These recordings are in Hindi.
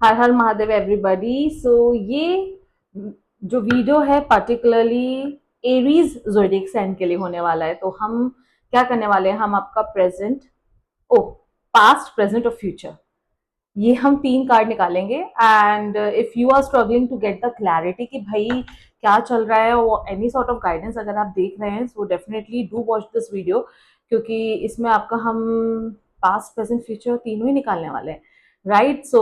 हर हर महादेव एवरीबॉडी। सो ये जो वीडियो है पर्टिकुलरली एरीज ज़ोडिएक साइन के लिए होने वाला है। तो हम क्या करने वाले हैं, हम आपका प्रेजेंट, ओ पास्ट, प्रेजेंट और फ्यूचर, ये हम 3 कार्ड निकालेंगे। And if you are struggling to get the clarity कि भाई क्या चल रहा है, वो एनी सॉर्ट ऑफ गाइडेंस अगर आप देख रहे हैं, so definitely do watch this video, क्योंकि इसमें आपका हम पास्ट, प्रेजेंट, फ्यूचर तीनों ही निकालने वाले हैं, right? So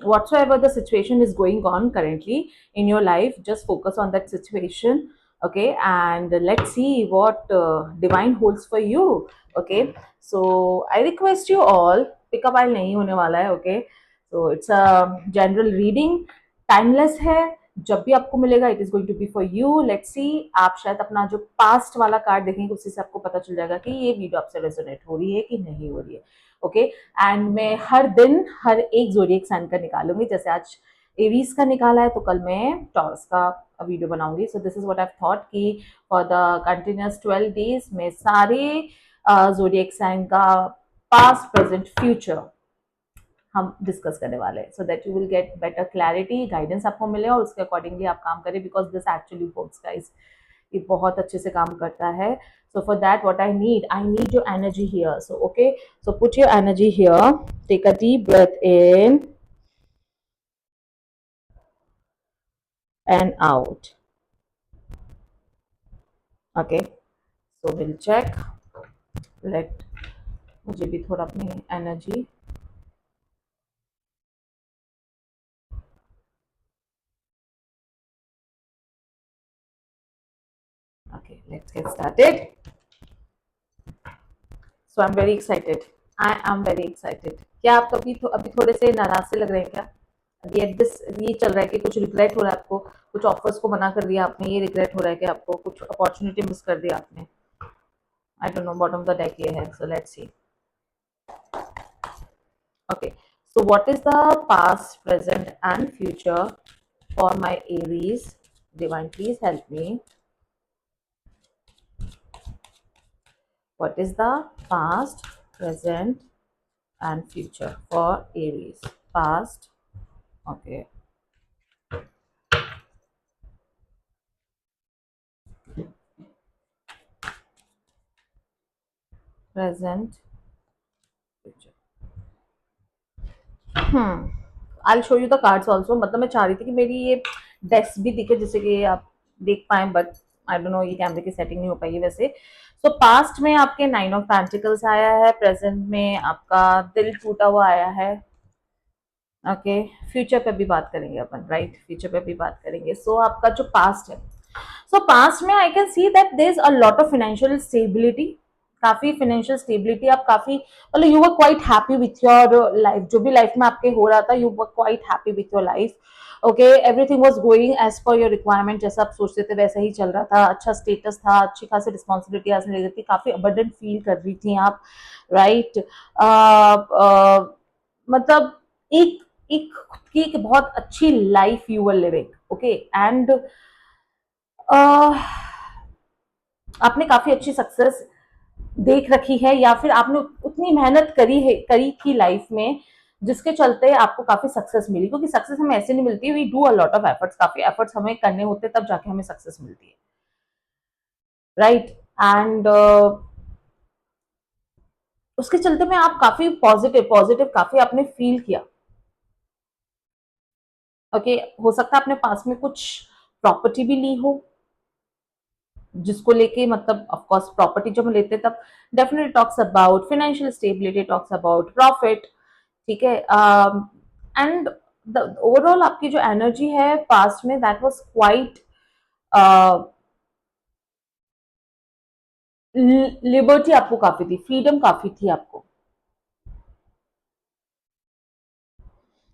whatsoever the situation is going on currently in your life, just focus on that situation, okay? And let's see what divine holds for you, okay? So I request you all, pickup आइल नहीं होने वाला है, okay? So it's a general reading, timeless है, जब भी आपको मिलेगा it is going to be for you. Let's see, आप शायद अपना जो पास्ट वाला कार्ड देखेंगे उसी से आपको पता चल जाएगा कि ये वीडियो आपसे रेजोनेट हो रही है कि नहीं हो रही है, ओके? एंड मैं हर दिन हर एक ज़ोडिएक साइन का निकालूंगी। जैसे आज एरीज का निकाला है तो कल मैं टॉरस का वीडियो बनाऊंगी। सो this is what I have thought कि फॉर द कंटिन्यूअस 12 डेज मैं सारे ज़ोडिएक साइन का पास्ट, प्रेजेंट, फ्यूचर हम डिस्कस करने वाले हैं, so that you will get better clarity, guidance आपको मिले और उसके अकॉर्डिंगली आप काम करें, because this actually works guys, ये बहुत अच्छे से काम करता है। So for that, what I need your energy here. So okay, so put your energy here. Take a deep breath in and out. Okay, so we'll check. Let मुझे भी थोड़ा अपनी energy, okay, let's get started. So I'm very excited. I am very excited. क्या आप कभी अभी थोड़े से नाराज से लग रहे हैं क्या? ये दिस ये चल रहा है कि कुछ रिग्रेट हो रहा है आपको, कुछ ऑफर्स को मना कर दिया आपने, ये रिग्रेट हो रहा है कि आपको कुछ अपॉर्चुनिटी मिस कर दिया आपने? I don't know, bottom of the deck ये है, so let's see. Okay, so what is the past, present, and future for my Aries? Divine, please help me. What is the past, present, and future for Aries? Past, okay, present, future. I'll show you the cards also. मतलब मैं चाह रही थी कि मेरी ये डेस्क भी दिखे जिससे कि आप देख पाए, बट आई डोंट नो, ये कैमरे की सेटिंग नहीं हो पाई है वैसे। सो पास्ट में आपके 9 ऑफ पेंटिकल्स आया है, प्रेजेंट में आपका दिल टूटा हुआ आया है, ओके? फ्यूचर पे भी बात करेंगे अपन, राइट? फ्यूचर पे भी बात करेंगे। सो आपका जो पास्ट है, सो पास्ट में I can see that there is a lot of financial stability, काफी फाइनेंशियल स्टेबिलिटी, आप काफी मतलब you were quite happy with your life, जो भी लाइफ में आपके हो रहा था, you were quite happy with your life, okay? Everything was going as per your requirement, जैसा आप सोचते थे वैसा ही चल रहा था, अच्छा स्टेटस था, अच्छी खासी रिस्पॉन्सिबिलिटी आज ले रही थी, काफी अबंडेंट फील कर रही थी आप, राइट? मतलब एक एक खुद की एक बहुत अच्छी life you were living, okay? And आपने काफी अच्छी सक्सेस देख रखी है, या फिर आपने उतनी मेहनत करी थी लाइफ में जिसके चलते आपको काफी सक्सेस मिली, क्योंकि सक्सेस हमें ऐसे नहीं मिलती, we do a lot of efforts, काफी एफर्ट्स हमें करने होते तब जाके हमें सक्सेस मिलती है, राइट? एंड उसके चलते में आप काफी पॉजिटिव पॉजिटिव काफी आपने फील किया, ओके? हो सकता है आपने पास में कुछ प्रॉपर्टी भी ली हो, जिसको लेके मतलब ऑफ कोर्स प्रॉपर्टी जब हम लेते हैं तब definitely talks about financial stability, talks about profit, ठीक है? एंड ओवरऑल आपकी जो एनर्जी है पास्ट में, दैट वाज क्वाइट लिबर्टी, आपको काफी थी, फ्रीडम काफी थी आपको,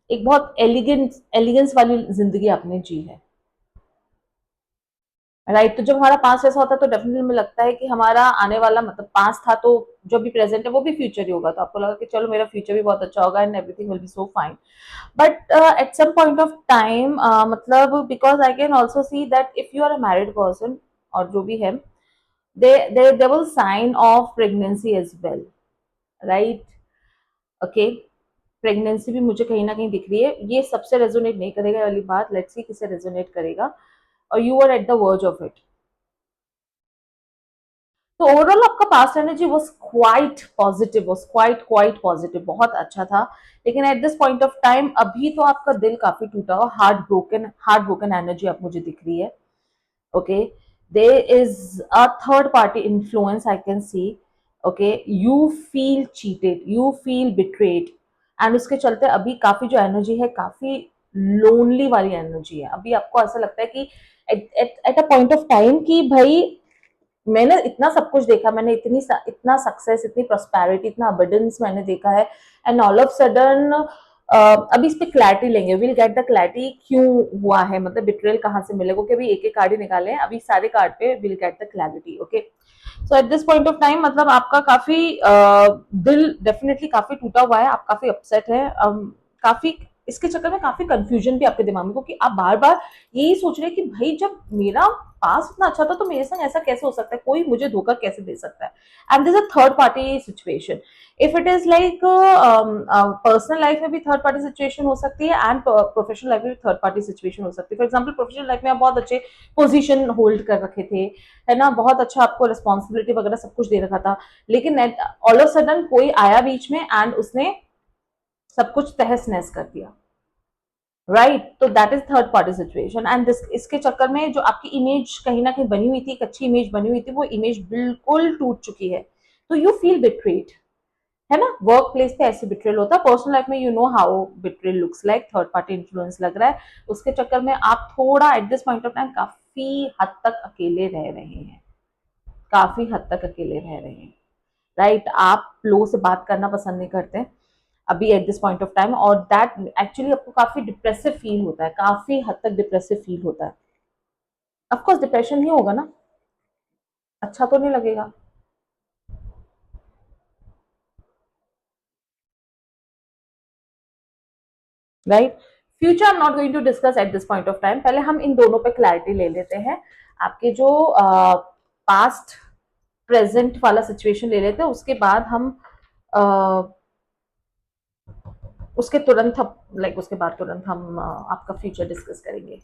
एक बहुत एलिगेंस वाली जिंदगी आपने जी है, राइट? तो जब हमारा पास्ट ऐसा होता है तो डेफिनेटली मुझे लगता है कि हमारा आने वाला मतलब पास्ट था तो जो भी प्रेजेंट है वो भी फ्यूचर ही होगा, तो आपको लगा कि चलो मेरा फ्यूचर भी बहुत अच्छा होगा and everything will be so fine. But at some point of time, मतलब because I can also see that if you are a married person और जो भी है, they will sign of pregnancy as well, right? Okay, pregnancy भी मुझे कहीं ना कहीं दिख रही है, ये सबसे रेजोनेट नहीं करेगा वाली बात, लेट्स सी किसे रेजोनेट करेगा। और you are at the verge of it. तो ओवरऑल आपका past energy was quite positive, was quite positive, बहुत अच्छा था। लेकिन at this point of time अभी तो आपका दिल काफी टूटा हुआ, हार्ट ब्रोकन एनर्जी आप मुझे दिख रही है। Okay, there is a third party influence I can see. Okay, you feel cheated, you feel betrayed, and उसके चलते अभी काफी जो एनर्जी है काफी लोनली वाली एनर्जी है। अभी आपको ऐसा लगता है कि at a point of time कि भाई मैंने इतना सब कुछ देखा, मैंने इतना सक्सेस, इतनी प्रॉस्पेरिटी, इतना अबंडेंस मैंने देखा है, एंड ऑल ऑफ सडन अभी इस पे क्लैरिटी लेंगे, विल गेट द क्लैरिटी क्यों हुआ है, मतलब बिट्रेल कहाँ से मिलेगा, क्योंकि अभी एक एक कार्ड ही निकाले हैं, अभी सारे कार्ड पे will get the clarity. Okay, so eight this point of time मतलब आपका काफी दिल डेफिनेटली काफी टूटा हुआ है, आप काफी अपसेट है, काफी इसके चक्कर में काफी कंफ्यूजन भी आपके दिमाग में, क्योंकि आप बार बार यही सोच रहे हैं कि भाई जब मेरा पास इतना अच्छा था तो मेरे संग ऐसा कैसे हो सकता है, कोई मुझे धोखा कैसे दे सकता है। And this a third party situation. If it is like personal life में भी थर्ड पार्टी सिचुएशन हो सकती है, एंड प्रोफेशनल लाइफ में भी थर्ड पार्टी सिचुएशन हो सकती है। फॉर एग्जाम्पल प्रोफेशनल लाइफ में आप बहुत अच्छे पोजीशन होल्ड कर रखे थे, है ना, बहुत अच्छा आपको रिस्पॉन्सिबिलिटी वगैरह सब कुछ दे रखा था, लेकिन ऑल ऑफ सडन कोई आया बीच में एंड उसने सब कुछ तहस नहस कर दिया। राइट, तो that is third party situation. And this इसके चक्कर में जो आपकी इमेज कहीं ना कहीं बनी हुई थी, एक अच्छी इमेज बनी हुई थी, वो इमेज बिल्कुल टूट चुकी है। तो यू फील बिट्रेड, है ना, वर्क प्लेस पे ऐसे बिट्रेल होता है, पर्सनल लाइफ में you know how betrayal looks like, third party influence लग रहा है, उसके चक्कर में आप थोड़ा eight this point of time काफी हद तक अकेले रह रहे हैं, काफी हद तक अकेले रह रहे हैं। राइट, आप लोगों से बात करना पसंद नहीं करते अभी eight this point of time, और दैट एक्चुअली आपको काफी डिप्रेसिव फील होता है, काफी हद तक डिप्रेसिव फील होता है। ऑफकोर्स डिप्रेशन ही होगा ना, अच्छा तो नहीं लगेगा। Right, future I am not going to discuss at this point of time, पहले हम इन दोनों पे क्लैरिटी ले लेते हैं। आपके जो पास्ट प्रेजेंट वाला सिचुएशन ले लेते हैं, उसके बाद हम uh, उसके तुरंत लाइक उसके बाद तुरंत हम आपका फ्यूचर डिस्कस करेंगे।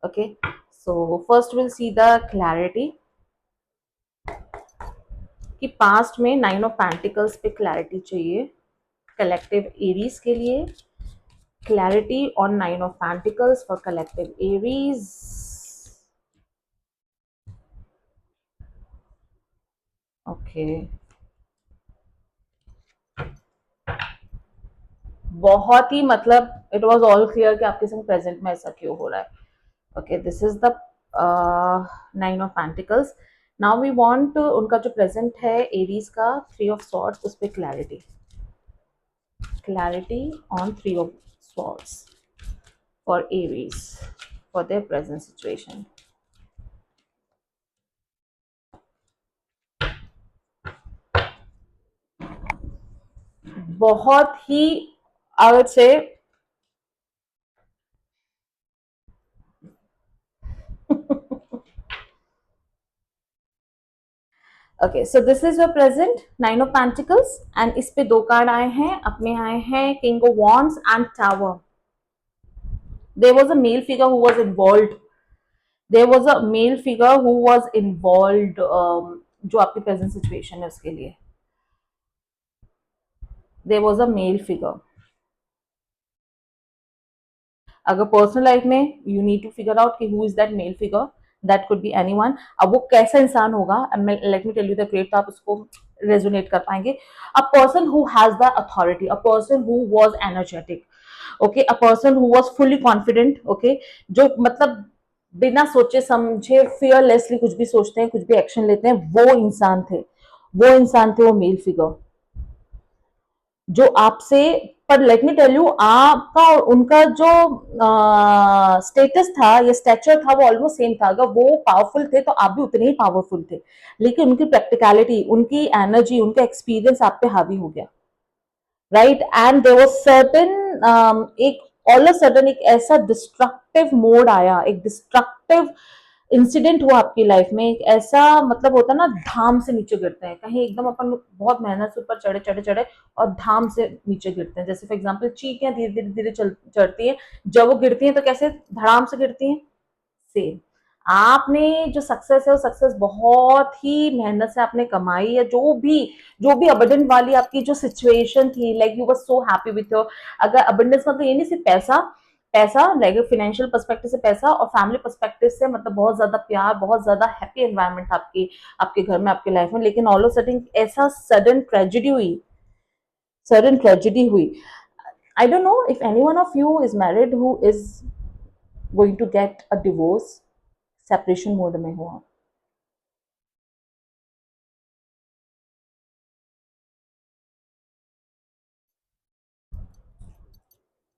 Okay, so first will see the clarity कि पास्ट में नाइन ऑफ पेंटिकल्स पे क्लैरिटी चाहिए कलेक्टिव एरीज के लिए। Clarity on nine of pentacles for collective Aries. Okay, बहुत ही मतलब इट वाज ऑल क्लियर कि आपके संग प्रेजेंट में ऐसा क्यों हो रहा है। Okay, this is the nine of pentacles. Now we want उनका जो प्रेजेंट है एरीज का थ्री ऑफ सॉर्ड्स, उस पर clarity, clarity on three of swords for Aries for their present situation. बहुत ही I would say okay, so this is your present nine of pentacles, and इस पे दो कार्ड आए हैं, अपने आए हैं king of wands and tower. There was a male figure who was involved, there was a male figure who was involved, जो आपकी प्रेजेंट सिचुएशन है उसके लिए there was a male figure. अगर पर्सनल लाइफ में you need to figure out कि who is that male figure, that could be anyone. अब वो कैसा इंसान होगा, let me tell you the trait, तो आप उसको रेजोनेट कर पाएंगे। A person who has the authority, a person who was energetic, okay, a person who was fully confident, okay, जो मतलब बिना सोचे समझे फियरलेसली कुछ भी सोचते हैं, कुछ भी एक्शन लेते हैं, वो इंसान थे, वो इंसान थे, वो मेल फिगर जो आपसे, पर लेट मी टेल यू आपका और उनका जो स्टेटस था या स्टेचर था वो ऑलमोस्ट सेम था। अगर वो पावरफुल थे तो आप भी उतने ही पावरफुल थे, लेकिन उनकी प्रैक्टिकलिटी, उनकी एनर्जी, उनका एक्सपीरियंस आप पे हावी हो गया। Right, and there was certain एक ऑल ऑफ सडन एक ऐसा डिस्ट्रक्टिव मोड आया, एक डिस्ट्रक्टिव इंसिडेंट हुआ आपकी लाइफ में एक ऐसा, मतलब होता है ना धाम से नीचे गिरते हैं, कहीं एकदम अपन लोग बहुत मेहनत से ऊपर चढ़े चढ़े चढ़े और धाम से नीचे गिरते हैं। जैसे फॉर एग्जांपल चींटियां धीरे धीरे धीरे चढ़ती है, जब वो गिरती हैं तो कैसे धड़ाम से गिरती हैं। सेम, आपने जो सक्सेस है वो सक्सेस बहुत ही मेहनत से आपने कमाई, या जो भी अबंडेंट वाली आपकी जो सिचुएशन थी, like you were so happy with your, अगर अबंडेंस मतलब ये नहीं सिर्फ पैसा, पैसा लाइक फाइनेंशियल पर्सपेक्टिव से पैसा, और फैमिली पर्सपेक्टिव से मतलब बहुत ज्यादा प्यार, बहुत ज्यादा हैप्पी एनवायरनमेंट आपकी आपके घर में, आपके लाइफ में, लेकिन ऑल ऑफ सडन ऐसा सडन ट्रेजिडी हुई। I don't know if any one of you is married who is going to get a divorce, separation mode में हो आप।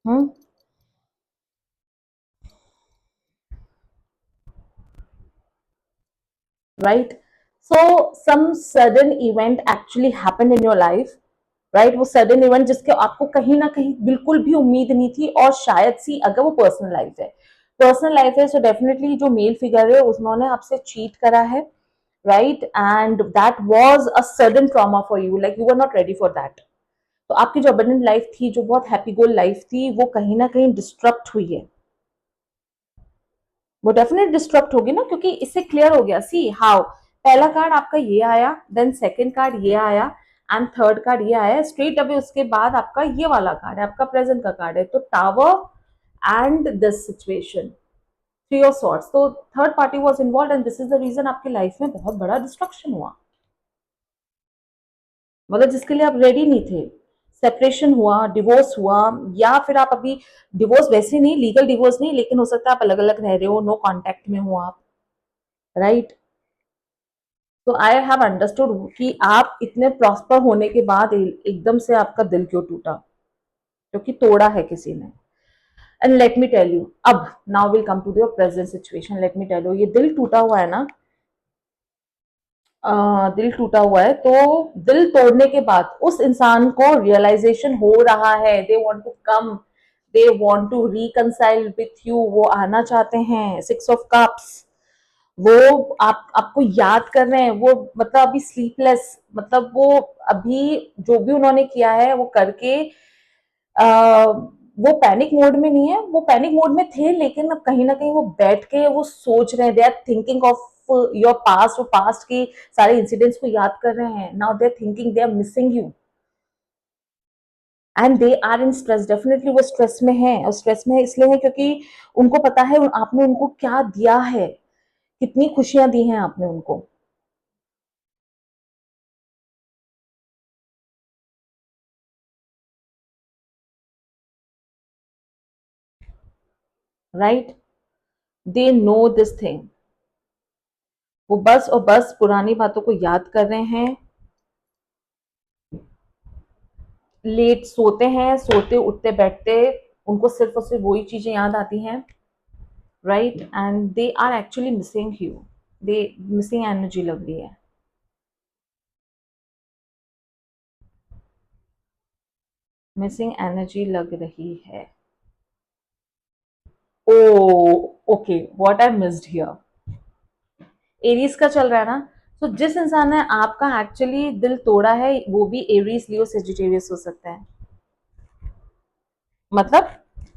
Hmm, right. So some sudden event actually happened in your life, right. वो सडन इवेंट जिसके आपको कहीं ना कहीं बिल्कुल भी उम्मीद नहीं थी, और शायद सी अगर वो पर्सनल लाइफ है, सो डेफिनेटली जो मेल फिगर है उन्होंने आपसे चीट करा है, right, and that was a sudden trauma for you, like you were not ready for that. तो आपकी जो अबंडेंट लाइफ थी, जो बहुत हैप्पी गोल लाइफ थी, वो कहीं ना कहीं डिस्टर्ब हुई है। वो डेफिनेट डिस्टर्ब होगी ना, क्योंकि इससे क्लियर हो गया, सी हाउ पहला कार्ड आपका ये आया, देन सेकंड कार्ड ये आया, एंड थर्ड कार्ड ये आया, स्ट्रेट अवे उसके बाद आपका ये वाला कार्ड है, आपका प्रेजेंट का कार्ड है। तो tower and this situation, three of swords, तो third party was involve, and this is the reason आपकी लाइफ में बहुत बड़ा डिस्ट्रक्शन हुआ, मतलब जिसके लिए आप रेडी नहीं थे। सेपरेशन हुआ, डिवोर्स हुआ, या फिर आप अभी डिवोर्स, वैसे नहीं लीगल डिवोर्स नहीं, लेकिन हो सकता है आप अलग अलग रह रहे हो, नो कांटेक्ट में हो आप, राइट। तो आई हैव अंडरस्टूड कि आप इतने प्रॉस्पर होने के बाद एकदम से आपका दिल क्यों टूटा, क्योंकि तोड़ा है किसी ने। And let me tell you, अब now will come to your present situation, let me tell you, ये दिल टूटा हुआ है ना, दिल टूटा हुआ है, तो दिल तोड़ने के बाद उस इंसान को रियलाइजेशन हो रहा है, they want to come, they want to reconcile with you, वो आना चाहते हैं, सिक्स ऑफ कप्स, वो आपको याद कर रहे हैं, वो मतलब अभी स्लीपलेस, मतलब वो अभी जो भी उन्होंने किया है वो करके वो पैनिक मोड में नहीं है, वो पैनिक मोड में थे, लेकिन अब कहीं ना कहीं वो बैठ के वो सोच रहे हैं, they are thinking of your past, वो पास्ट की सारे इंसिडेंट्स को याद कर रहे हैं, now they are thinking, they are missing you, and they are in stress, definitely वो स्ट्रेस में है, और स्ट्रेस में है इसलिए है क्योंकि उनको पता है आपने उनको क्या दिया है, कितनी खुशियां दी हैं आपने उनको, right. They know this thing, वो बस और बस पुरानी बातों को याद कर रहे हैं, लेट सोते हैं, सोते उठते बैठते उनको सिर्फ और सिर्फ वही चीजें याद आती हैं, right, and they are actually missing you, they missing energy लग रही है, मिसिंग एनर्जी लग रही है। Oh, okay, what I missed here, Aries का चल रहा है ना, तो जिस इंसान ने आपका एक्चुअली दिल तोड़ा है वो भी एरीज, लियो, सेजिटेरियस हो सकता है, मतलब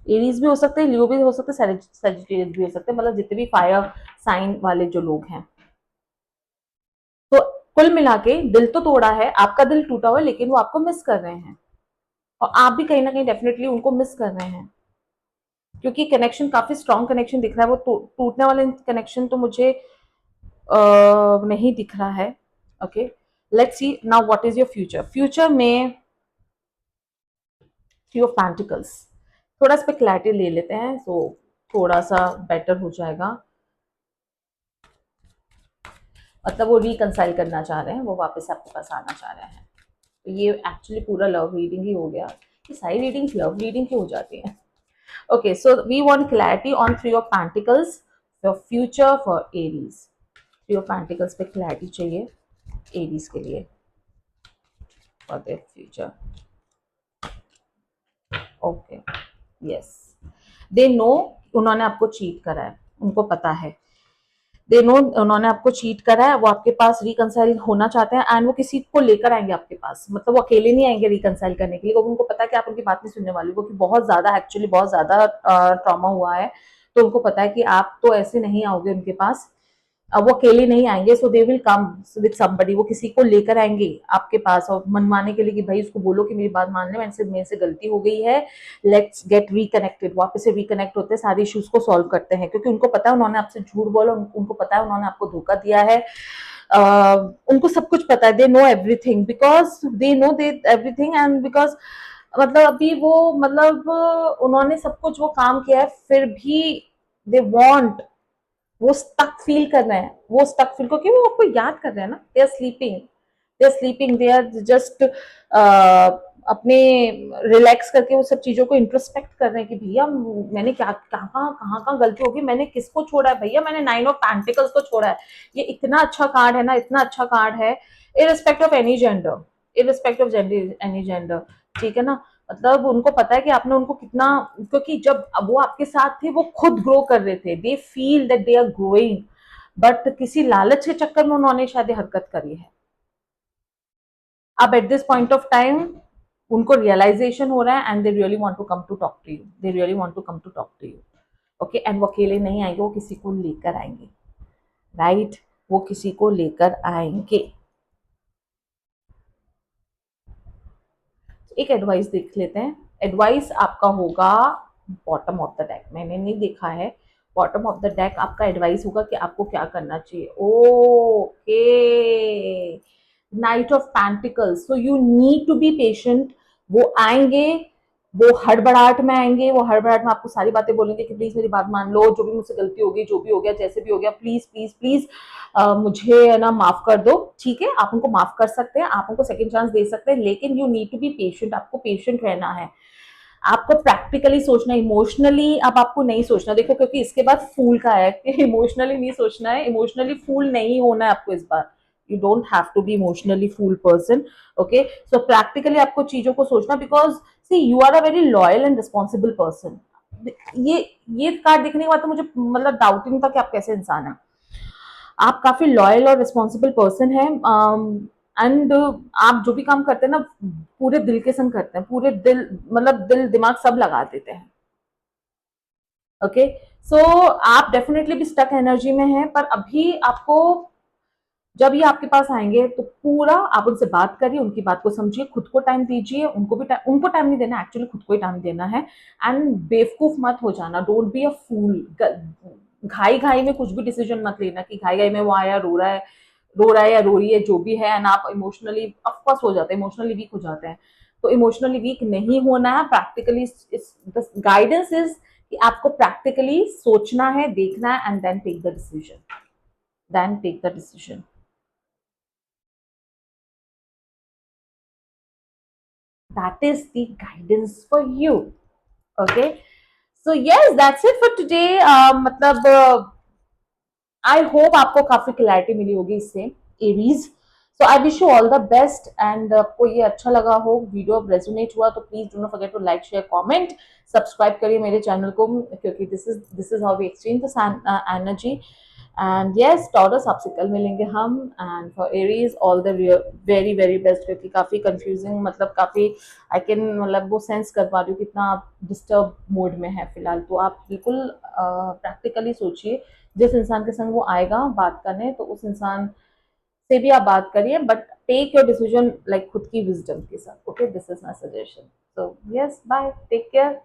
एरीज भी हो सकते हैं, लियो भी हो सकते हैं, सेजिटेरियस भी हो सकते हैं, मतलब जितने भी फायर साइन वाले जो लोग हैं। तो कुल मिला के दिल तो तोड़ा है, आपका दिल टूटा हुआ है, लेकिन वो आपको मिस कर रहे हैं, और आप भी कहीं ना कहीं डेफिनेटली उनको मिस कर रहे हैं, क्योंकि कनेक्शन काफी स्ट्रॉन्ग कनेक्शन दिख रहा है, वो टूटने वाले कनेक्शन तो मुझे नहीं दिख रहा है। Okay, let's see now what is your future, future में थ्री ऑफ पेंटिकल्स, थोड़ा इस पर क्लैरिटी ले लेते हैं, तो थोड़ा सा बेटर हो जाएगा, मतलब वो रिकंसाइल करना चाह रहे हैं, वो वापस आपके पास आना चाह रहे हैं। तो ये एक्चुअली पूरा लव रीडिंग ही हो गया, ये सारी रीडिंग्स लव रीडिंग की हो जाती हैं। Okay, so we want clarity on three of pentacles, your future for Aries, three of pentacles पे क्लैरिटी चाहिए एरीज के लिए for their future. Okay, yes, they know, उन्होंने आपको चीट करा है, उनको पता है, दे नो उन्होंने आपको चीट करा है, वो आपके पास रिकंसाइल होना चाहते हैं एंड वो किसी को लेकर आएंगे आपके पास, मतलब वो अकेले नहीं आएंगे रिकंसाइल करने के लिए, क्योंकि उनको पता है कि आप उनकी बात नहीं सुनने वाली, क्योंकि बहुत ज्यादा एक्चुअली बहुत ज्यादा ट्रॉमा हुआ है, तो उनको पता है कि आप तो ऐसे नहीं आओगे उनके पास, अब वो अकेले नहीं आएंगे, so they will come with somebody, वो किसी को लेकर आएंगे आपके पास और मनवाने के लिए कि भाई उसको बोलो कि मेरी बात मान ले, मेरे से गलती हो गई है, लेट्स गेट रिकनेक्टेड, वापस से रिकनेक्ट होते हैं, सारे इश्यूज को सॉल्व करते हैं, क्योंकि उनको पता है उन्होंने आपसे झूठ बोला, उनको पता है उन्होंने आपको धोखा दिया है, उनको सब कुछ पता है, they know everything, because they know they everything and because मतलब अभी वो मतलब उन्होंने सब कुछ वो काम किया है, फिर भी दे वॉन्ट, वो स्टक फील कर रहे हैं, वो स्टक फील, क्योंकि वो आपको याद कर रहे हैं ना, they are sleeping, they are sleeping, they are just अपने रिलैक्स करके वो सब चीजों को इंट्रोस्पेक्ट कर रहे हैं कि भैया मैंने क्या कहाँ कहाँ गलती होगी, मैंने किसको छोड़ा है भैया, मैंने 9 ऑफ पेंटिकल्स को छोड़ा है, ये इतना अच्छा कार्ड है ना, इतना अच्छा कार्ड है, इरिस्पेक्ट of any gender, इरिस्पेक्ट of any gender, ठीक है ना, मतलब उनको पता है कि आपने उनको कितना, क्योंकि जब वो आपके साथ थे वो खुद ग्रो कर रहे थे, they feel that they are growing, but किसी लालच के चक्कर में उन्होंने शायद हरकत करी है। अब at this point of time उनको रियलाइजेशन हो रहा है and they really want to come to talk to you, they really want to come to talk to you, okay, and वो अकेले नहीं आएंगे, वो किसी को लेकर आएंगे, राइट, वो किसी को लेकर आएंगे। एक एडवाइस देख लेते हैं, एडवाइस आपका होगा बॉटम ऑफ द डेक, मैंने नहीं देखा है, बॉटम ऑफ द डेक आपका एडवाइस होगा कि आपको क्या करना चाहिए, okay, knight of pentacles, so you need to be patient, वो आएंगे, वो हड़बड़ाहट में आएंगे, वो हड़बड़ाहट में आपको सारी बातें बोलेंगे कि प्लीज मेरी बात मान लो, जो भी मुझसे गलती हो गई, जो भी हो गया, जैसे भी हो गया, प्लीज प्लीज प्लीज मुझे ना माफ कर दो, ठीक है, आप उनको माफ कर सकते हैं, आप उनको सेकंड चांस दे सकते हैं, लेकिन you need to be patient, आपको पेशेंट रहना है, आपको प्रैक्टिकली सोचना, इमोशनली अब आपको नहीं सोचना, देखो क्योंकि इसके बाद फूल का है कि इमोशनली नहीं सोचना है, इमोशनली फूल नहीं होना है आपको इस बार, you don't have to be emotionally fool person, okay, so practically आपको चीजों को सोचना, because see you are a very loyal and responsible person, ये ये कार्ड देखने के बाद तो मुझे मतलब डाउटिंग था कि आप कैसे इंसान है, आप काफी लॉयल और रिस्पॉन्सिबल पर्सन है, एंड आप जो भी काम करते हैं ना पूरे दिल के संग करते हैं, पूरे दिल मतलब दिल दिमाग सब लगा देते हैं, ओके, सो आप डेफिनेटली भी स्टक एनर्जी में हैं, पर अभी आपको जब ये आपके पास आएंगे तो पूरा आप उनसे बात करिए, उनकी बात को समझिए, खुद को टाइम दीजिए, उनको टाइम नहीं देना, एक्चुअली खुद को ही टाइम देना है, एंड बेवकूफ मत हो जाना, डोंट बी अ फूल, घाई घाई में कुछ भी डिसीजन मत लेना कि घाई घाई में वो आया रो रहा है या रो रही है जो भी है, एंड आप इमोशनली ऑफकोर्स हो जाते हैं, इमोशनली वीक हो जाते हैं, तो इमोशनली वीक नहीं होना है, प्रैक्टिकली गाइडेंस इज कि आपको प्रैक्टिकली सोचना है, देखना है, and then take the decision, then take the decision, that is the guidance for you, okay, so yes, that's it for today, मतलब आई होप आपको काफी क्लैरिटी मिली होगी इससे, Aries, so I wish you all the best, and आपको ये अच्छा लगा हो, वीडियो रेजोनेट हुआ तो please do not forget to like share comment, subscribe करिए मेरे चैनल को, क्योंकि this is how we exchange the energy, and yes Taurus आपसे कल मिलेंगे हम, and for Aries all the very very best, क्योंकि काफी कंफ्यूजिंग, मतलब काफी आई कैन मतलब वो सेंस कर पा रही हूँ कितना आप डिस्टर्ब मोड में है फिलहाल, तो आप बिल्कुल प्रैक्टिकली सोचिए, जिस इंसान के संग वो आएगा बात करने तो उस इंसान से भी आप बात करिए, but take your decision like खुद की विजडम के साथ, okay, this is my suggestion, so yes bye, take care.